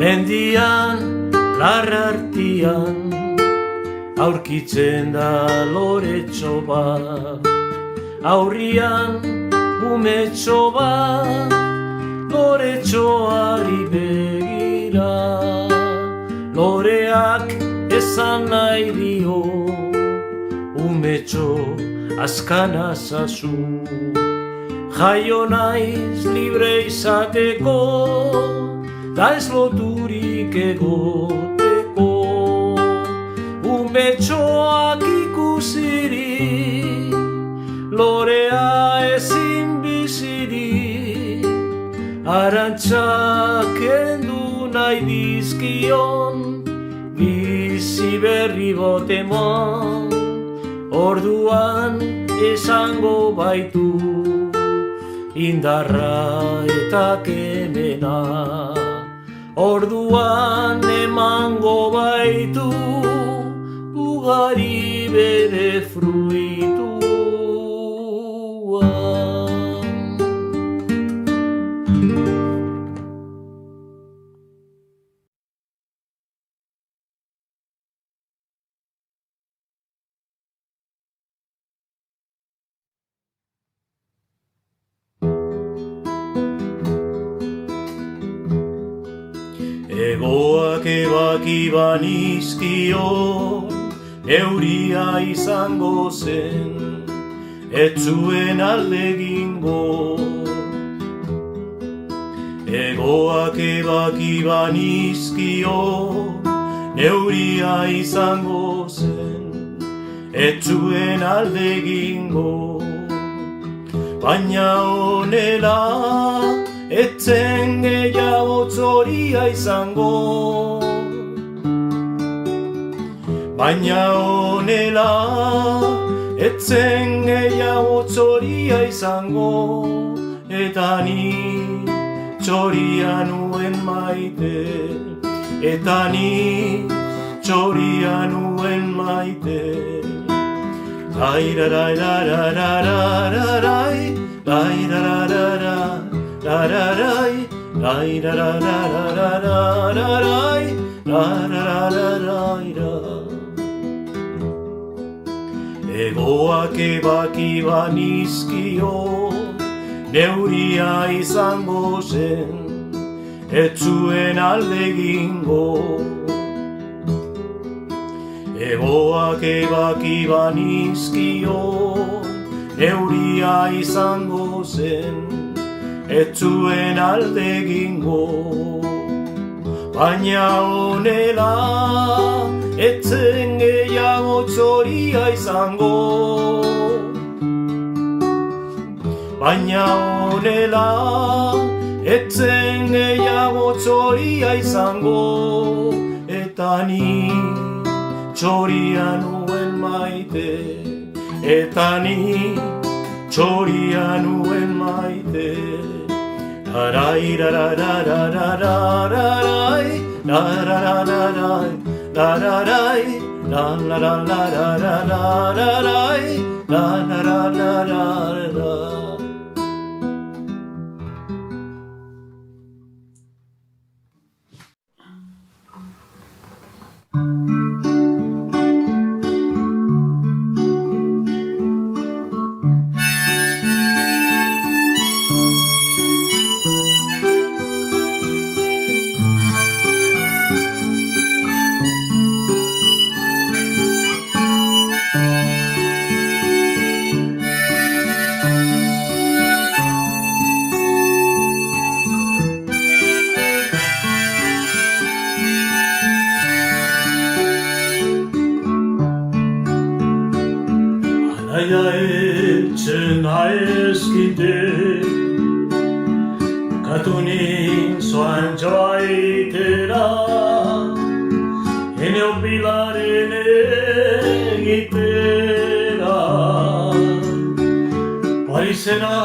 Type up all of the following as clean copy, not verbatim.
mendian, larrartian, aurkitzen da loretxo bat. Aurrian, umetxo bat, loretxoari begira. Loreak esan nahi dio, umetxo azkana zazu. Jaio naiz libre izateko, da ez loturik egoteko. Umetxoak ikusirik, lorea ezin bizirik. Arantxak kendu nahi dizkion, bizi berri botemoan. Orduan esango baitu, indarra eta kemena. Orduan emango baitu, ugari bere fruitua. Egoak ebaki banizkion, euria izango zen, ez zuen alde egingo. Egoak ebaki banizkion, euria izango zen, ez zuen alde egingo. Baina honela, etzen gehiago txoria izango. Baina honela, etzen gehiago txoria izango. Eta ni txoria nuen maite, eta ni txoria nuen maite. Lairararararararai, lairarararai, la-ra-rai, la-ra-ra-ra-ra-ra-ra-rai, la-ra-ra-ra-ra-ra. Egoak ebaki banizkion, neuria izango zen, ez zuen alde egingo. Egoak ebaki banizkion, neuria izango zen, ez zuen alde egingo. Baina honela, etzen gehiago txoria izango. Baina honela, etzen gehiago txoria izango. Eta ni txoria nuen maite, eta ni txoria nuen maite. La-ra-i-ra-ra-ra-ra-ra-ra-rai, la-ra-ra-ra-rai, la-ra-rai, la-la-la-la-ra-ra-ra-rai, la-la-la-la-ra-ra. Etzen aizkite, katunin zoan joaitera, ene opilaren egitera. Parizena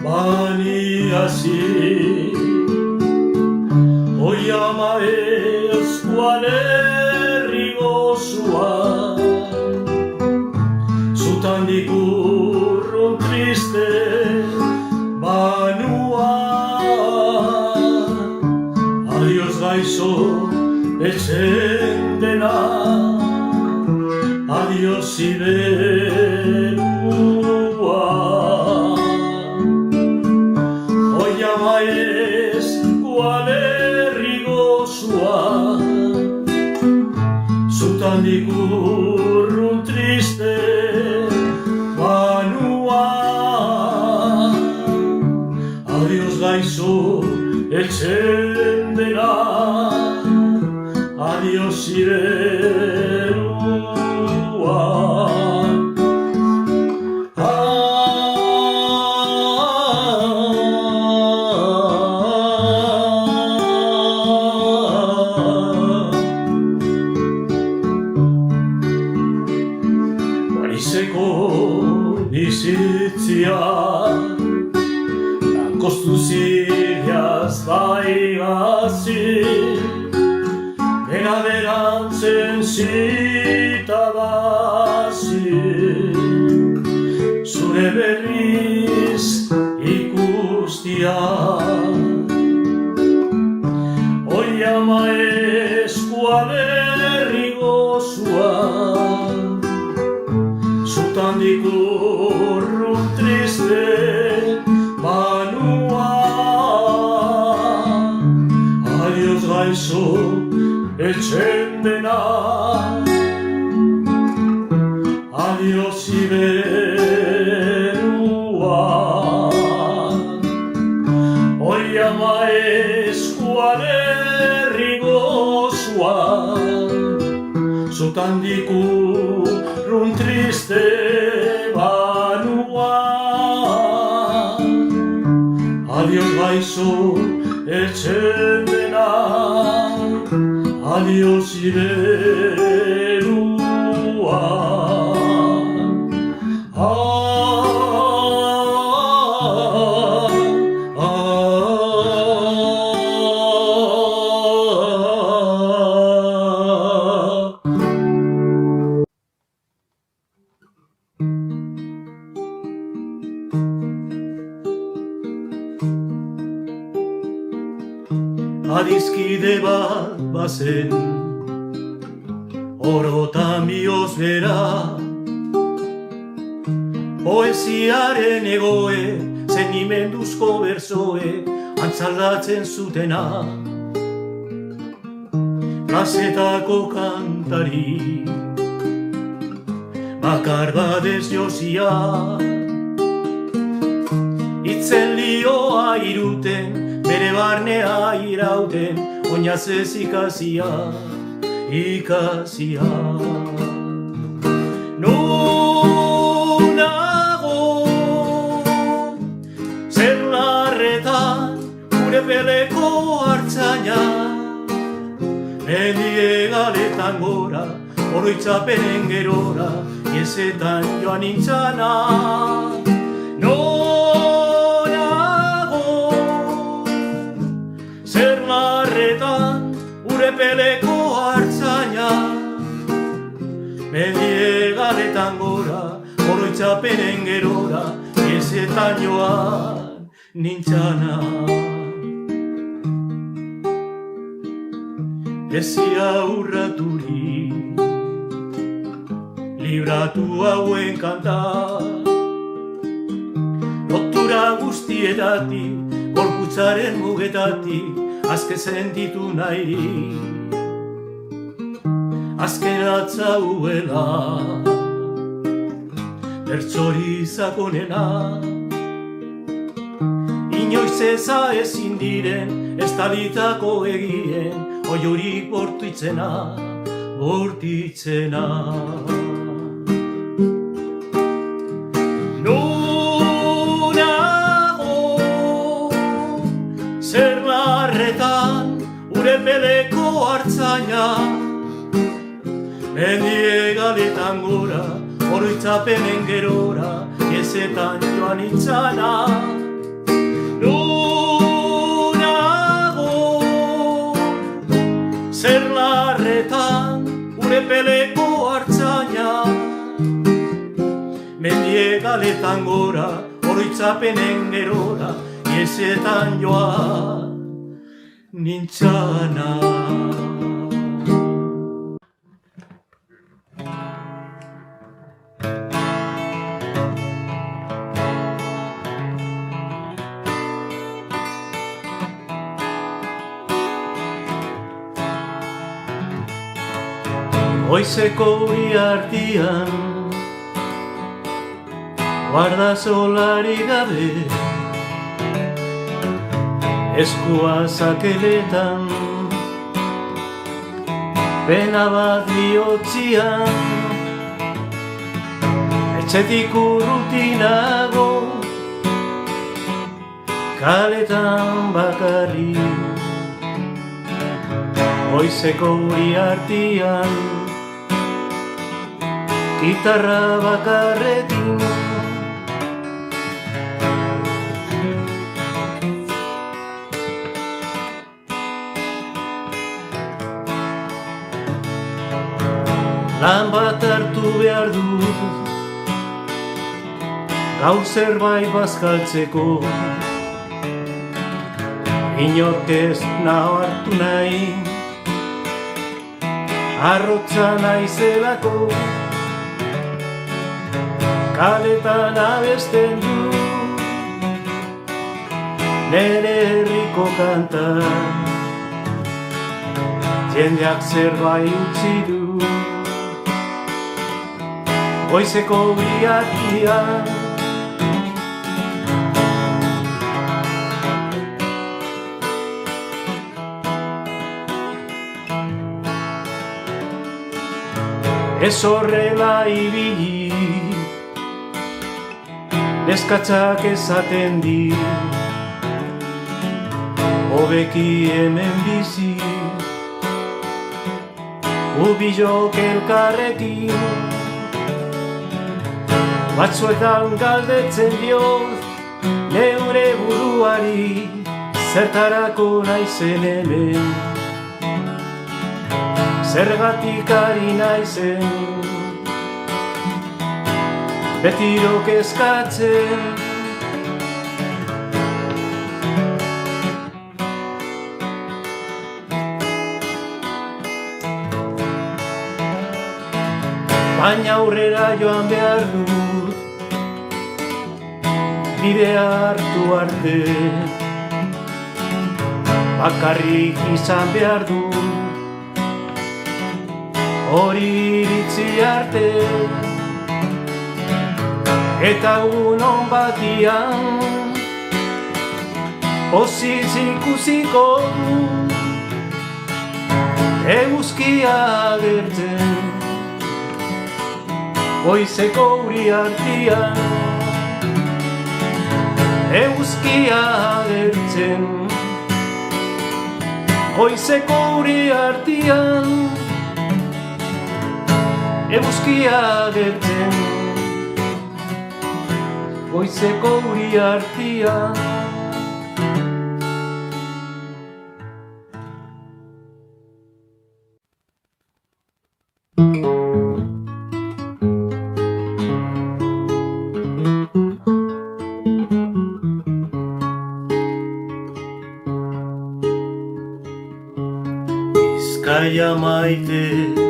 bani hasi, hoi ama eskuan herri gozua. Dikurrun triste banua, etxen dena. Adios Iberua. Hoy ama ez kualerri gozua, zutandik urrun triste manua. Adios gaixo etxen dena, adios Iberua. Pariseko bizitzia lankostu ziriaz baigazi, dena berantzen zitabazi, zure berriz ikustia. Hoi ama eskualerri gozua, zutandik urrun triste manua. Adios gaixo etxen dena, adios Iberua. Hoi ama eskualerri gozua, zutandik urrun triste manua. Adios gaixo etxen dena, adios Iberua. Adiskide bat bazen, orotan bioz bera, poesiaren egoe, zenimenduzko berzoe, antzaldatzen zutena. Kasetako kantari, bakar badez josia, itzen lioa iruten, bere barnea irauten, oinaz ez ikasia, ikasia. Nunago, zer larretan, gure peleko hartzaina, mendie galetan gora, oroitzapenen gerora, iesetan joan nintzana. Peleko hartzaina, mendie galetan gora, oroitzapenen gerora, iesetan joan nintzana. Ezia urraturi, libratu hauen kanta, lotura guztietatik, gorputzaren mugetatik, azke sentitu nahi, azken atzauela, bertzori zakonena. Inoiz eza ezin diren, ez talitako egien, oiorik bortitzena, bortitzena. Ure peleko hartzaina, mendie galetan gora, oroitzapenen gerora, iesetan joan nintzana. Nunago, zer larretan, ure peleko hartzaina, mendie galetan gora, oroitzapenen gerora, iesetan joan nintzana. Goizeko uri artian guarda solari gabe eskua zakeletan pena bat bihotzian etxetik urrutinago kaletan bakarri goizeko uri artian gitarra bakarrekin lan bat hartu behar dut gaur zerbait bazkaltzeko inork ez nau hartu nahi arrotza naizelako kaletan abesten du nere herriko kanta jendeak zerbait utzi du goizeko uri artian ez horrela ibili neskatzak esaten di hobeki hemen bizi ubilok elkarrekin batzuetan galdetzen diot neure buruari zertarako naizen hemen zergatik ari naizen betiro kezkatzen baina aurrera joan behar dut bidea hartu arte bakarrik izan behar dut hori iritzi arte eta unon batian poziz ikusiko eguzkia agertzen goizeko uri artian eguzkia agertzen goizeko uri artian eguzkia agertzen goizeko uri artian Bizkaia maite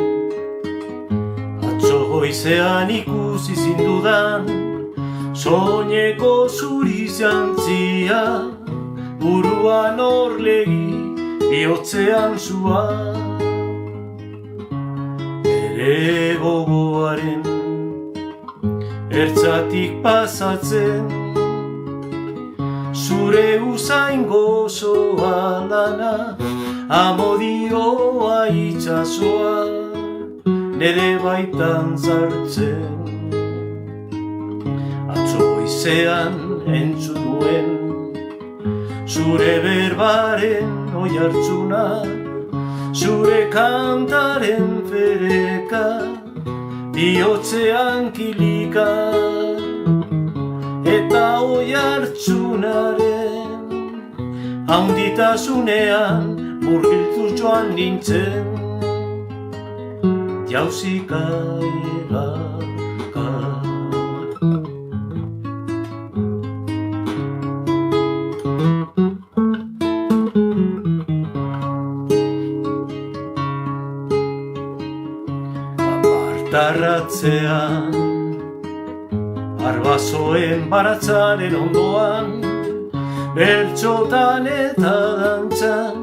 goizean ikusi zindudan soineko zuri jantzia buruan orlegi bihotzean zua ere gogoaren ertzatik pasatzen zure usain gozoa lana amodioa itxasoa nere baitan zartzen atzo goizean entzun nuen zure berbaren oihartzuna zure kantaren fereka bihotzean kilika eta oihartzunaren haunditasunean murgiltuz joan nintzen jauzika eraka Apartarratzean arbasoen baratzaren ondoan bertxotan eta dantzan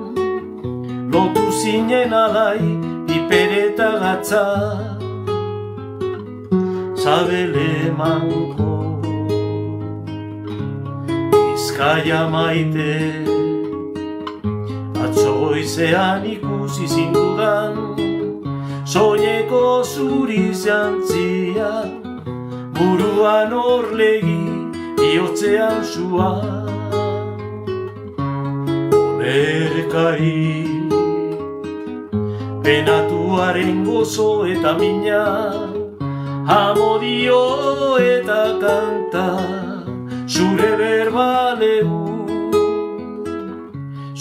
lotu zinen alai pereta gatza sabele manko Bizkaia maite atzo goizean ikusi zindudan soineko zuri jantzia buruan orlegi bihotzean sua olerkari penatuaren gozo eta mina amodio eta kanta zure berbalegu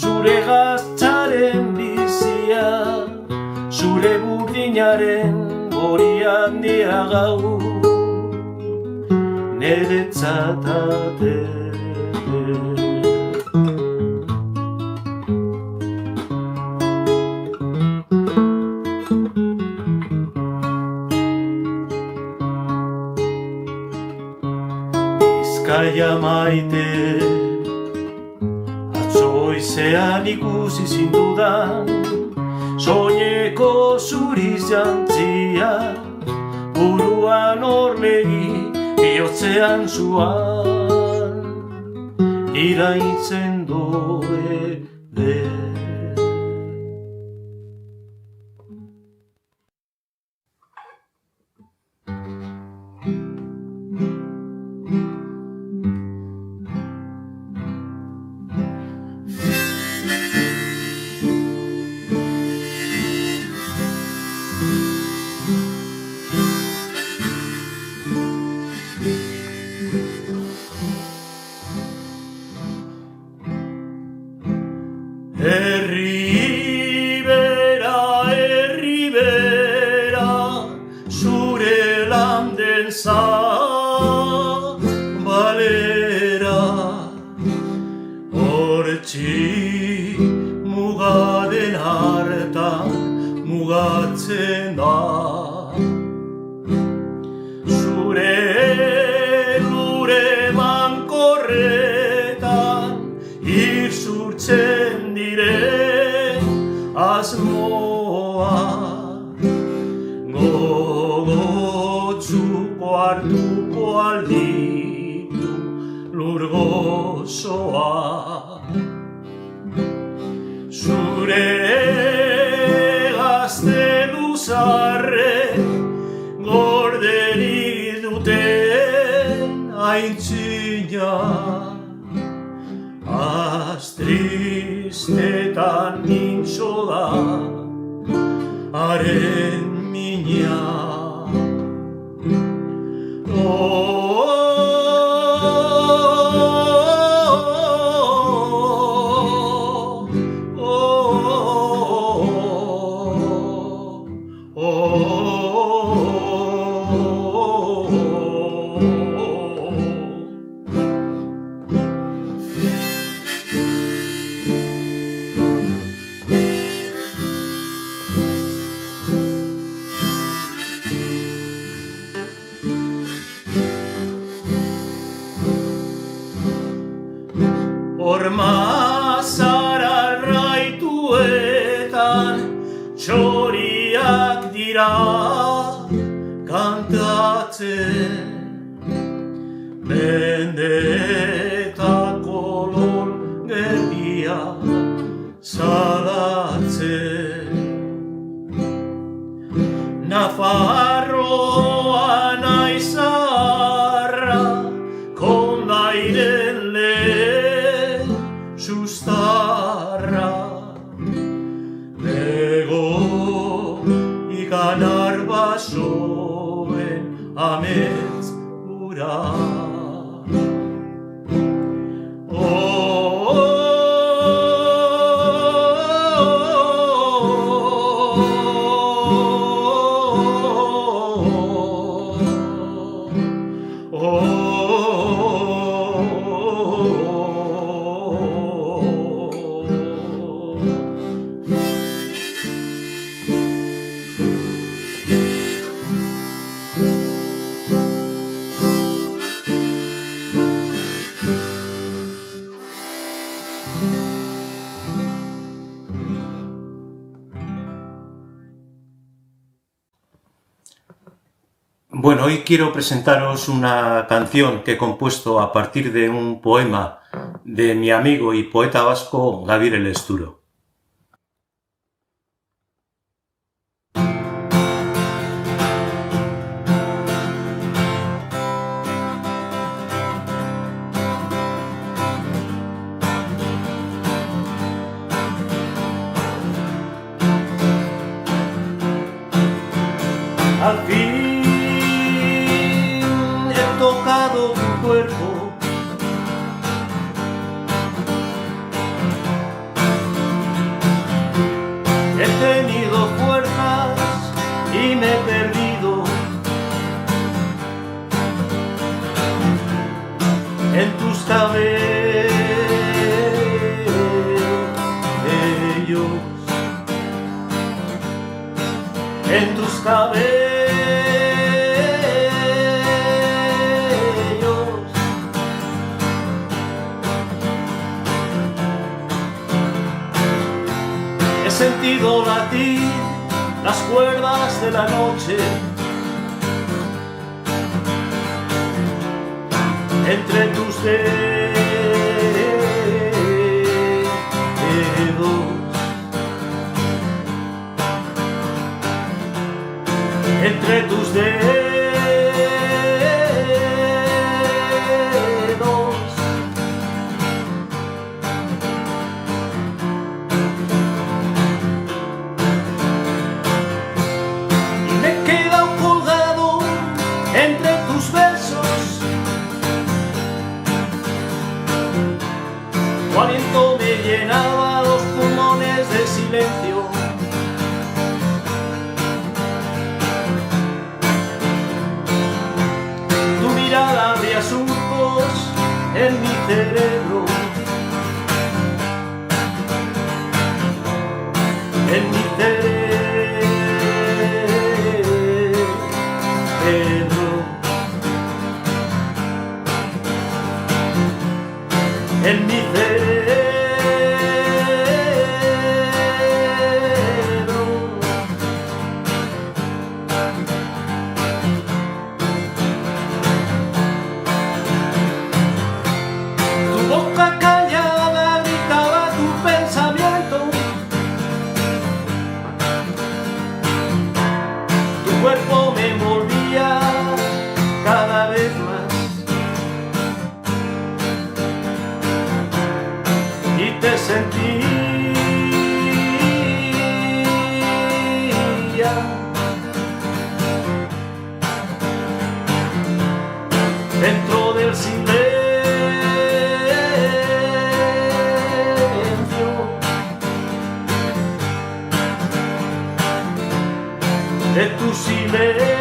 zure gaztaren bizia zure burdinaren hori handia gau niretzatate Bizkaia maite atzo goizean ikusi zindudan soineko zuri jantzia buruan orlegi bihotzean zuan iraintzen doede Herri bera, zure landen zabalera hortzi mugaden hartan mugatzen da zure lure bankorretan irzurtzen asmoa gogotsuko hartuko alditu lur gozoa zure gazte luzarrek gorderik duten aintzina tristetan nintxo da haren mina Horma zara raituetan txoriak dira kantatzen mendetako lor gerdia salatzen Nafarroa naizarra kondairen sustarra Lego ikanar basoen amets ura Bueno, hoy quiero presentaros una canción que he compuesto a partir de un poema de mi amigo y poeta vasco Gabirel Esturo. Al fin he tocado tu cuerpo, he tenido fuerzas y me he perdido en tus cabellos, en tus cabellos. He sentido latir las cuerdas de la noche entre tus dedos, entre tus dedos. Entre tus besos, tu aliento me llenaba los pulmones de silencio. Tu mirada abría surcos en mi cerebro, en mi cerebro. En mi cerebro. Tu boca callada gritaba tu pensamiento, tu cuerpo me envolvía cada vez más. Y te sentía dentro del silencio de tu silencio.